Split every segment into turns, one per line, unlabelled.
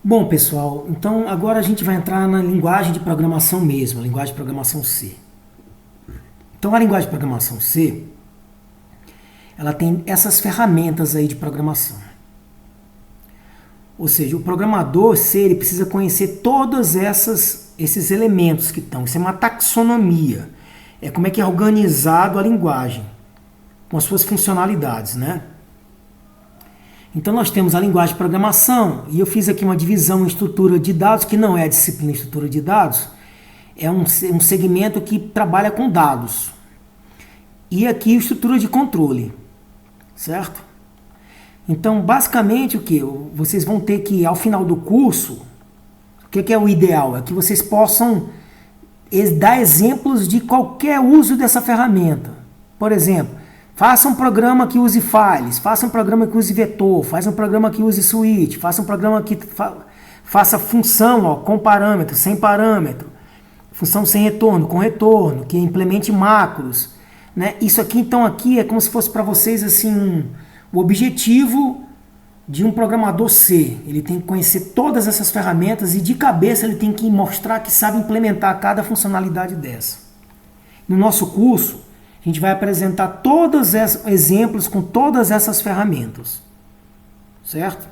Bom, pessoal, então agora a gente vai entrar na linguagem de programação mesmo, a linguagem de programação C. Então a linguagem de programação C, ela tem essas ferramentas aí de programação. Ou seja, o programador C, ele precisa conhecer todos esses elementos que estão. Isso é uma taxonomia. É como é que é organizado a linguagem, com as suas funcionalidades, né? Então nós temos a linguagem de programação, e eu fiz aqui uma divisão em estrutura de dados, que não é a disciplina estrutura de dados, é um segmento que trabalha com dados. E aqui estrutura de controle, certo? Então, basicamente, o que? Vocês vão ter que, ao final do curso, o que é o ideal? É que vocês possam dar exemplos de qualquer uso dessa ferramenta. Por exemplo, faça um programa que use files, faça um programa que use vetor, faça um programa que use switch, faça um programa que faça função com parâmetro, sem parâmetro, função sem retorno, com retorno, que implemente macros. Né? Isso aqui, então, aqui é como se fosse para vocês assim, o objetivo de um programador C. Ele tem que conhecer todas essas ferramentas e de cabeça ele tem que mostrar que sabe implementar cada funcionalidade dessa. No nosso curso, a gente vai apresentar todos esses exemplos com todas essas ferramentas. Certo?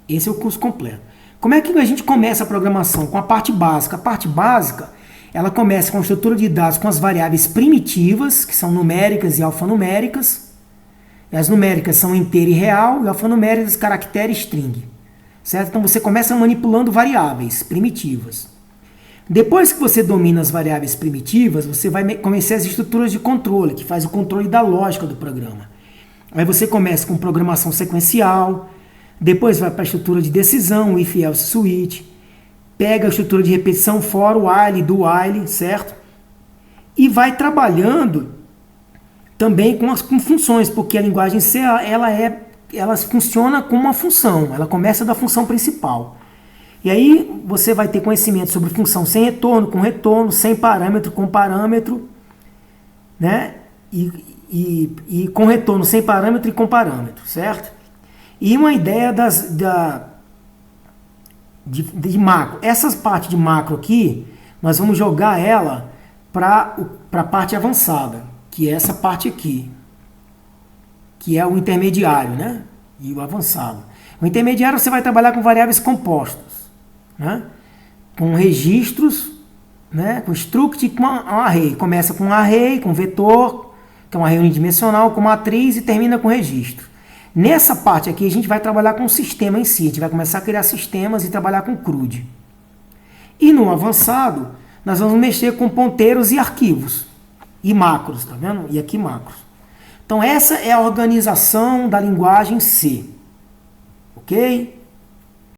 Esse é o curso completo. Como é que a gente começa a programação? Com a parte básica. A parte básica, ela começa com a estrutura de dados com as variáveis primitivas, que são numéricas e alfanuméricas. As numéricas são inteiro e real, e alfanuméricas, caractere e string. Certo? Então você começa manipulando variáveis primitivas. Depois que você domina as variáveis primitivas, você vai conhecer as estruturas de controle, que faz o controle da lógica do programa. Aí você começa com programação sequencial, depois vai para a estrutura de decisão, if, else, switch, pega a estrutura de repetição, for, while, do while, certo? E vai trabalhando também com funções, porque a linguagem C, ela funciona como uma função, ela começa da função principal. E aí você vai ter conhecimento sobre função sem retorno, com retorno, sem parâmetro, com parâmetro, né? E com retorno sem parâmetro e com parâmetro, certo? E uma ideia de macro. Essa parte de macro aqui, nós vamos jogar ela para a parte avançada, que é essa parte aqui, que é o intermediário, né? E o avançado. O intermediário você vai trabalhar com variáveis compostas, né? Com registros, né? Com struct e com um array. Começa com um array, com vetor, que é um array unidimensional, com matriz e termina com registro. Nessa parte aqui a gente vai trabalhar com o sistema em si, a gente vai começar a criar sistemas e trabalhar com CRUD. E no avançado, nós vamos mexer com ponteiros e arquivos, e macros, tá vendo? E aqui macros. Então essa é a organização da linguagem C, ok?